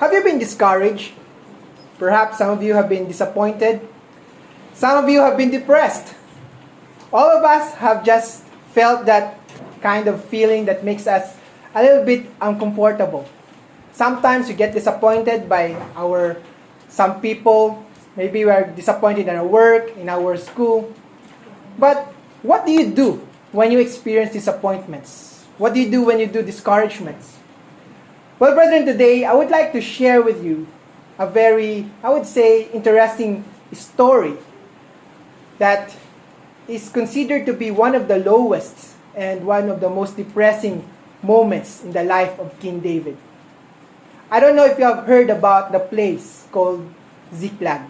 Have you been discouraged? Perhaps some of you have been disappointed. Some of you have been depressed. All of us have just felt that kind of feeling that makes us a little bit uncomfortable. Sometimes we get disappointed by some people. Maybe we are disappointed in our work, in our school. But what do you do when you experience disappointments? What do you do when you do discouragements? Well, brethren, today I would like to share with you a very, I would say, interesting story that is considered to be one of the lowest and one of the most depressing moments in the life of King David. I don't know if you have heard about the place called Ziklag.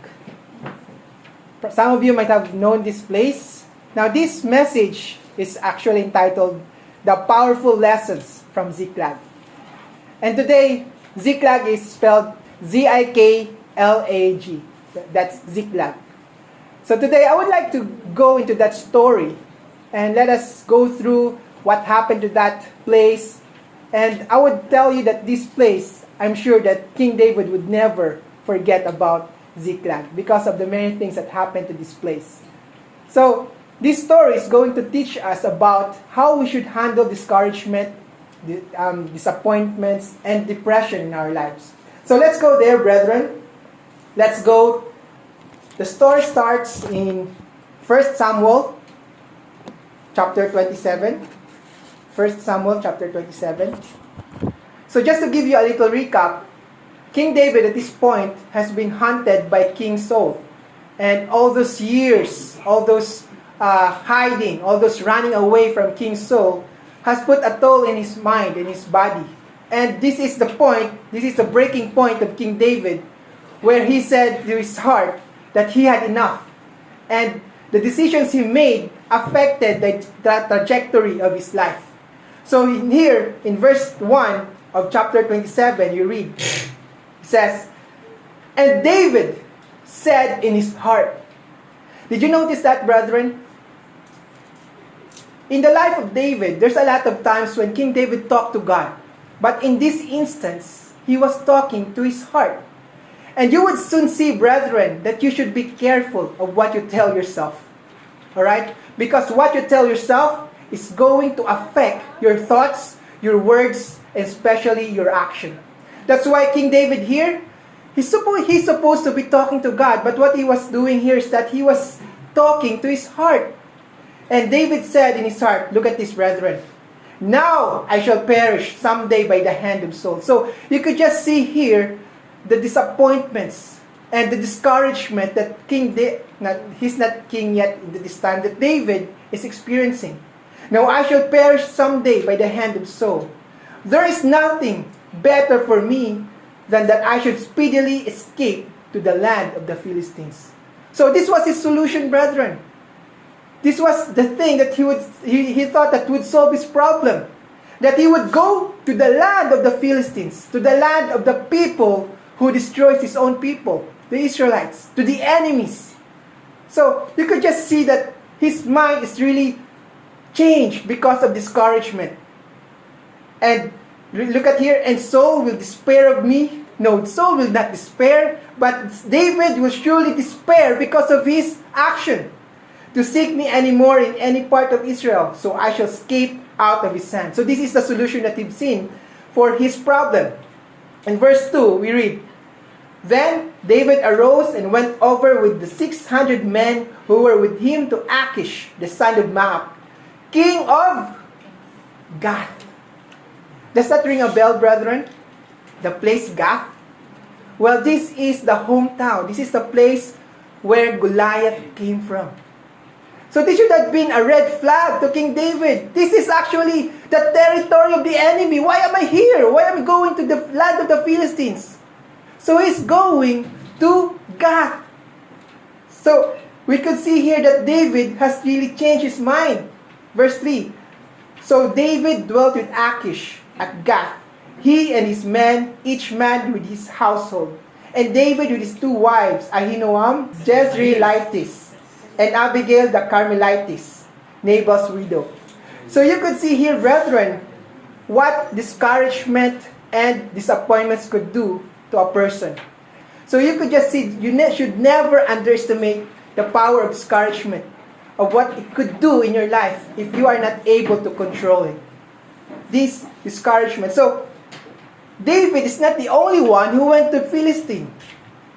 Some of you might have known this place. Now, this message is actually entitled The Powerful Lessons from Ziklag. And today, Ziklag is spelled Z-I-K-L-A-G. That's Ziklag. So today, I would like to go into that story and let us go through what happened to that place. And I would tell you that this place, I'm sure that King David would never forget about Ziklag because of the many things that happened to this place. So this story is going to teach us about how we should handle discouragement, disappointments, and depression in our lives. So let's go there, brethren. Let's go. The story starts in 1 Samuel chapter 27. 1 Samuel chapter 27. So just to give you a little recap, King David at this point has been hunted by King Saul. And all those years, all those hiding, all those running away from King Saul has put a toll in his mind, in his body. And this is the point, this is the breaking point of King David, where he said to his heart that he had enough. And the decisions he made affected the trajectory of his life. So here, in verse 1 of chapter 27, you read, it says, "And David said in his heart." Did you notice that, brethren? In the life of David, there's a lot of times when King David talked to God. But in this instance, he was talking to his heart. And you would soon see, brethren, that you should be careful of what you tell yourself. Alright? Because what you tell yourself is going to affect your thoughts, your words, and especially your action. That's why King David here, he's supposed to be talking to God. But what he was doing here is that he was talking to his heart. And David said in his heart, look at this, brethren, "Now I shall perish someday by the hand of Saul." So you could just see here the disappointments and the discouragement that he's not king yet in this time, that David is experiencing. "Now I shall perish someday by the hand of Saul. There is nothing better for me than that I should speedily escape to the land of the Philistines." So this was his solution, brethren. This was the thing that he thought that would solve his problem. That he would go to the land of the Philistines, to the land of the people who destroys his own people, the Israelites, to the enemies. So you could just see that his mind is really changed because of discouragement. And look at here, "And Saul will despair of me." No, Saul will not despair, but David will surely despair because of his action. "To seek me anymore in any part of Israel, so I shall escape out of his hand." So this is the solution that he's seen for his problem. In verse 2, we read, "Then David arose and went over with the 600 men who were with him to Achish, the son of Maach, king of Gath." Does that ring a bell, brethren? The place Gath? Well, this is the hometown. This is the place where Goliath came from. So this should have been a red flag to King David. This is actually the territory of the enemy. Why am I here? Why am I going to the land of the Philistines? So he's going to Gath. So we could see here that David has really changed his mind. Verse 3. "So David dwelt with Achish at Gath, he and his men, each man with his household. And David with his two wives, Ahinoam, Jezreelites, and Abigail the Carmelites, Nabal's widow." So you could see here, brethren, what discouragement and disappointments could do to a person. So you could just see, you should never underestimate the power of discouragement, of what it could do in your life if you are not able to control it. This discouragement. So, David is not the only one who went to Philistine.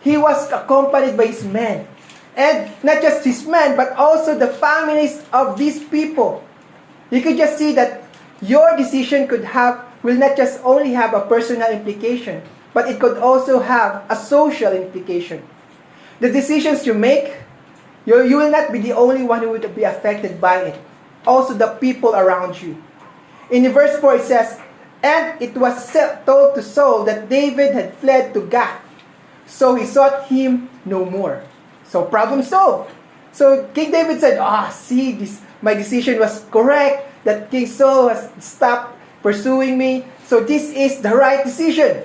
He was accompanied by his men. And not just his men, but also the families of these people. You could just see that your decision will not just only have a personal implication, but it could also have a social implication. The decisions you make, you will not be the only one who would be affected by it. Also the people around you. In verse 4 it says, "And it was told to Saul that David had fled to Gath, so he sought him no more." So problem solved. So King David said, see, my decision was correct, that King Saul has stopped pursuing me, so this is the right decision.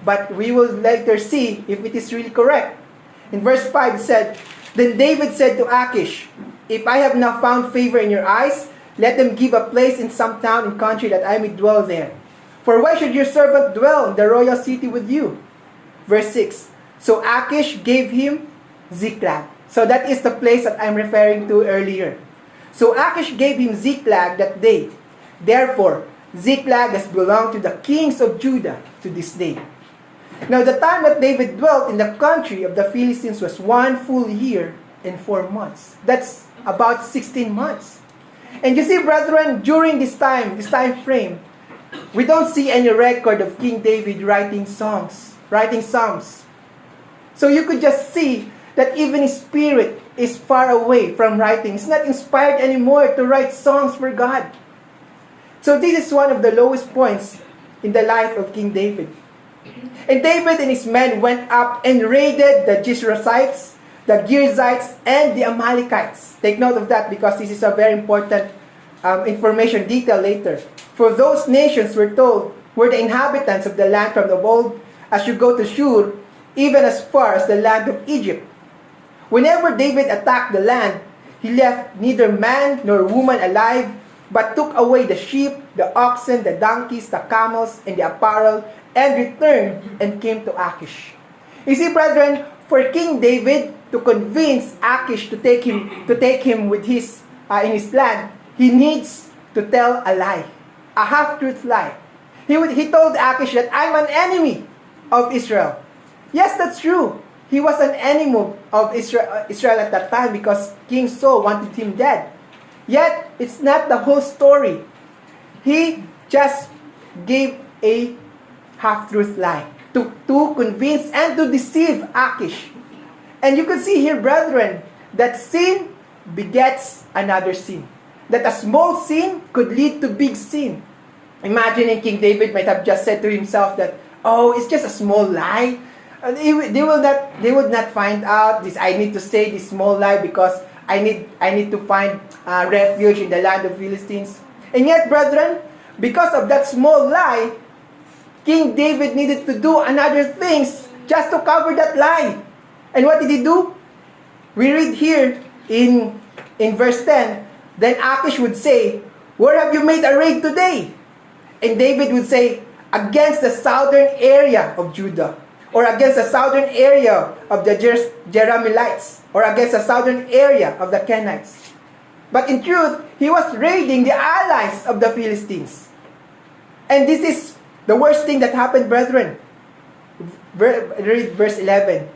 But we will later see if it is really correct. In verse 5 it said, "Then David said to Achish, If I have now found favor in your eyes, let them give a place in some town and country that I may dwell there. For why should your servant dwell in the royal city with you?" Verse 6, "So Achish gave him Ziklag." So that is the place that I'm referring to earlier. "So Achish gave him Ziklag that day. Therefore, Ziklag has belonged to the kings of Judah to this day." Now the time that David dwelt in the country of the Philistines was 1 full year and 4 months. That's about 16 months. And you see, brethren, during this time frame, we don't see any record of King David writing psalms. So you could just see that even his spirit is far away from writing. He's not inspired anymore to write songs for God. So this is one of the lowest points in the life of King David. And David and his men went up and raided the Jezreelites, the Girzites, and the Amalekites. Take note of that because this is a very important information detail later. For those nations, we're told, were the inhabitants of the land from the old as you go to Shur, even as far as the land of Egypt. Whenever David attacked the land, he left neither man nor woman alive, but took away the sheep, the oxen, the donkeys, the camels, and the apparel, and returned and came to Achish. You see, brethren, for King David to convince Achish to take him with his in his land, he needs to tell a lie, a half-truth lie. He told Achish that I'm an enemy of Israel. Yes, that's true. He was an enemy of Israel at that time because King Saul wanted him dead. Yet, it's not the whole story. He just gave a half-truth lie to convince and to deceive Achish. And you can see here, brethren, that sin begets another sin. That a small sin could lead to big sin. Imagining King David might have just said to himself that, it's just a small lie. They would not find out this. I need to say this small lie because I need to find refuge in the land of Philistines. And yet, brethren, because of that small lie, King David needed to do another things just to cover that lie. And what did he do? We read here in verse 10, then Achish would say, "Where have you made a raid today?" And David would say, "Against the southern area of Judah," or against the southern area of the Jerahmeelites, or against the southern area of the Kenites. But in truth, he was raiding the allies of the Philistines. And this is the worst thing that happened, brethren. Read verse 11.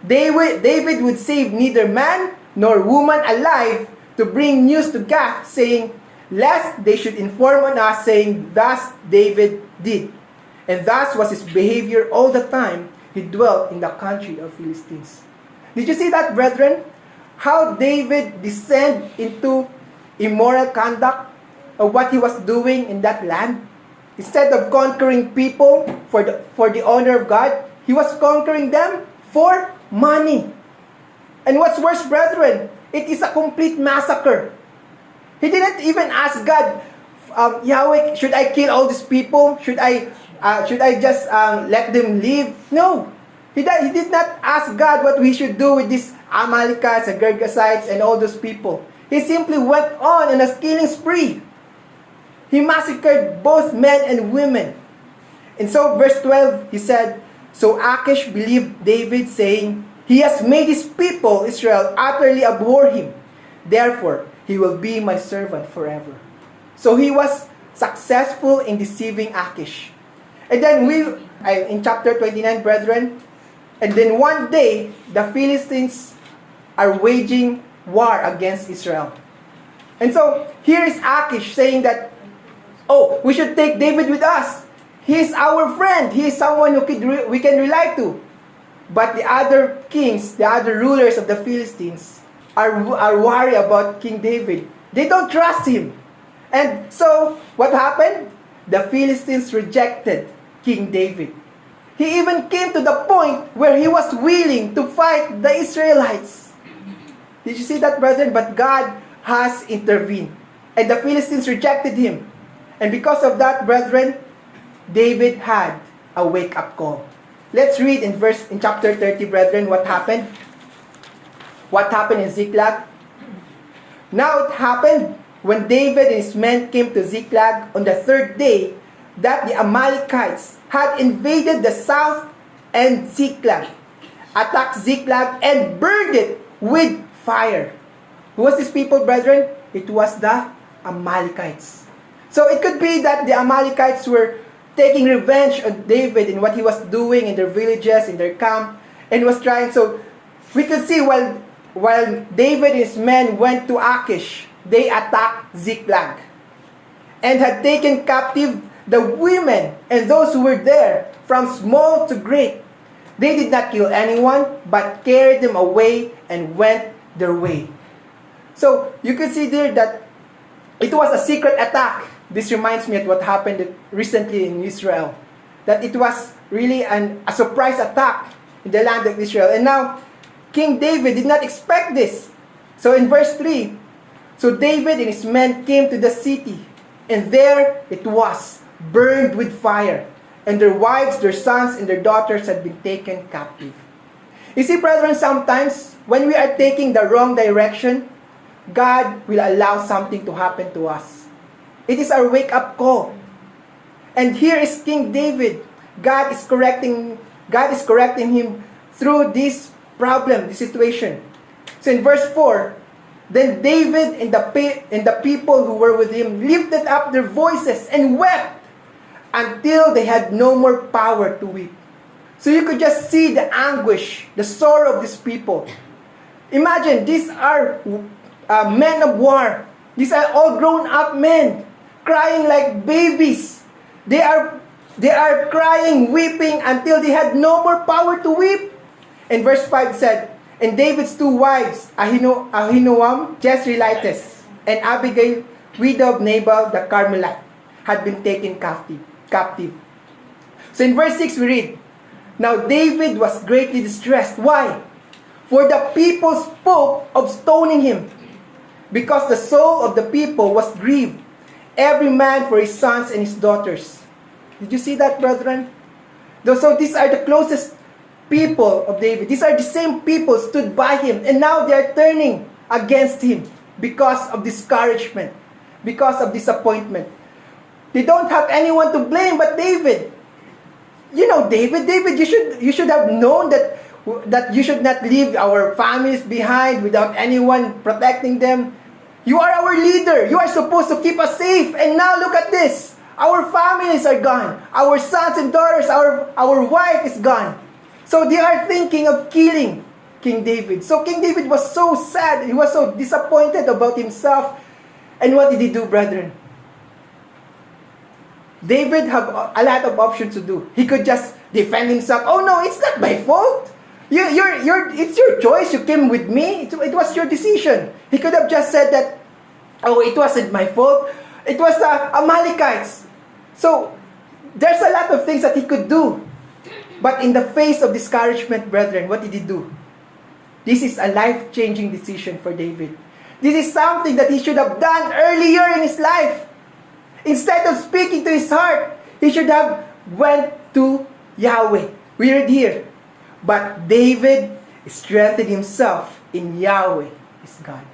David would save neither man nor woman alive to bring news to Gath, saying, lest they should inform on us, saying, thus David did. And thus was his behavior all the time he dwelt in the country of Philistines. Did you see that, brethren? How David descended into immoral conduct of what he was doing in that land? Instead of conquering people for the honor of God, he was conquering them for money. And what's worse, brethren, it is a complete massacre. He didn't even ask God, Yahweh, should I kill all these people? Should I just let them live? No. He did not ask God what we should do with these Amalekites and Girgasites and all those people. He simply went on a killing spree. He massacred both men and women. And so, verse 12, he said, So Achish believed David, saying, "He has made his people, Israel, utterly abhor him. Therefore, he will be my servant forever." So he was successful in deceiving Achish. And then in chapter 29, brethren, and then one day, the Philistines are waging war against Israel. And so, here is Achish saying that, "Oh, we should take David with us. He is our friend. He is someone who we can rely to." But the other kings, the other rulers of the Philistines are worried about King David. They don't trust him. And so, what happened? The Philistines rejected King David. He even came to the point where he was willing to fight the Israelites. Did you see that, brethren? But God has intervened. And the Philistines rejected him. And because of that, brethren, David had a wake-up call. Let's read in chapter 30, brethren, what happened. What happened in Ziklag? Now it happened when David and his men came to Ziklag on the third day that the Amalekites had invaded the south and Ziklag, attacked Ziklag, and burned it with fire. Who was these people, brethren? It was the Amalekites. So it could be that the Amalekites were taking revenge on David and what he was doing in their villages, in their camp, and was trying. So we could see while David and his men went to Achish, they attacked Ziklag and had taken captive the women and those who were there, from small to great. They did not kill anyone, but carried them away and went their way. So you can see there that it was a secret attack. This reminds me of what happened recently in Israel. That it was really a surprise attack in the land of Israel. And now, King David did not expect this. So in verse 3, so David and his men came to the city, and there it was, burned with fire, and their wives, their sons, and their daughters had been taken captive. You see, brethren, sometimes when we are taking the wrong direction, God will allow something to happen to us. It is our wake-up call. And here is King David. God is correcting him through this problem, this situation. So in verse 4, then David and the people who were with him lifted up their voices and wept until they had no more power to weep. So you could just see the anguish, the sorrow of these people. Imagine, these are men of war. These are all grown-up men, crying like babies. They are crying, weeping until they had no more power to weep. And verse 5 said, and David's two wives, Ahinoam, Jezreelitess, and Abigail, widow of Nabal the Carmelite, had been taken captive. So in verse 6 we read, now David was greatly distressed. Why? For the people spoke of stoning him, because the soul of the people was grieved, every man for his sons and his daughters. Did you see that, brethren? So these are the closest people of David. These are the same people stood by him, and now they are turning against him because of discouragement, because of disappointment. They don't have anyone to blame but David. You know, David, you should have known that you should not leave our families behind without anyone protecting them. You are our leader. You are supposed to keep us safe. And now look at this. Our families are gone. Our sons and daughters, our wife is gone. So they are thinking of killing King David. So King David was so sad. He was so disappointed about himself. And what did he do, brethren? David had a lot of options to do. He could just defend himself. Oh no, it's not my fault. It's your choice. You came with me. It was your decision. He could have just said that, oh, it wasn't my fault. It was the Amalekites. So, there's a lot of things that he could do. But in the face of discouragement, brethren, what did he do? This is a life-changing decision for David. This is something that he should have done earlier in his life. Instead of speaking to his heart, he should have went to Yahweh. We read here, but David strengthened himself in Yahweh, his God.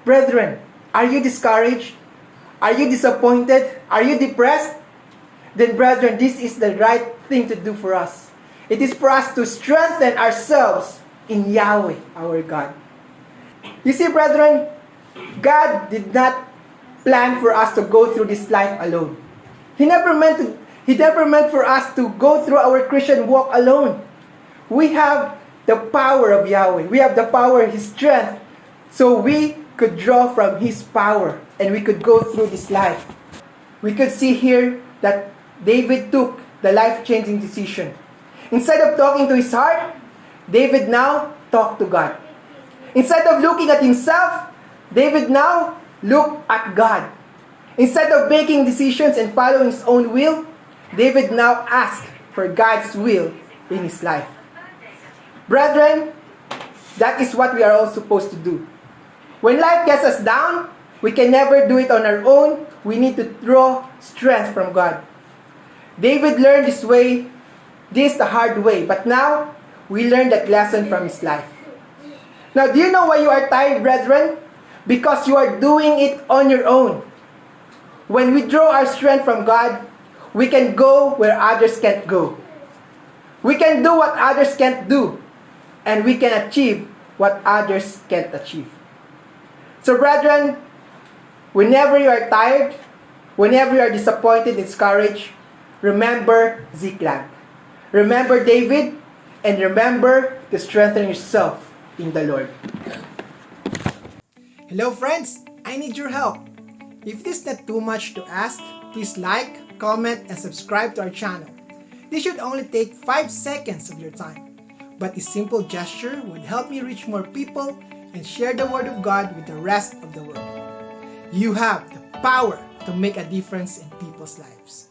Brethren, are you discouraged? Are you disappointed? Are you depressed? Then, brethren, this is the right thing to do for us. It is for us to strengthen ourselves in Yahweh, our God. You see, brethren, God did not plan for us to go through this life alone. He never meant for us to go through our Christian walk alone. We have the power of Yahweh. We have the power, His strength. So we could draw from His power and we could go through this life. We could see here that David took the life-changing decision. Instead of talking to his heart, David now talked to God. Instead of looking at himself, David now looked at God. Instead of making decisions and following his own will, David now asked for God's will in his life. Brethren, that is what we are all supposed to do. When life gets us down, we can never do it on our own. We need to draw strength from God. David learned this the hard way, but now we learn that lesson from his life. Now, do you know why you are tired, brethren? Because you are doing it on your own. When we draw our strength from God, we can go where others can't go. We can do what others can't do. And we can achieve what others can't achieve. So, brethren, whenever you are tired, whenever you are disappointed, discouraged, remember Ziklag. Remember David, and remember to strengthen yourself in the Lord. Hello friends, I need your help. If this is not too much to ask, please like, comment, and subscribe to our channel. This should only take 5 seconds of your time. But this simple gesture would help me reach more people and share the Word of God with the rest of the world. You have the power to make a difference in people's lives.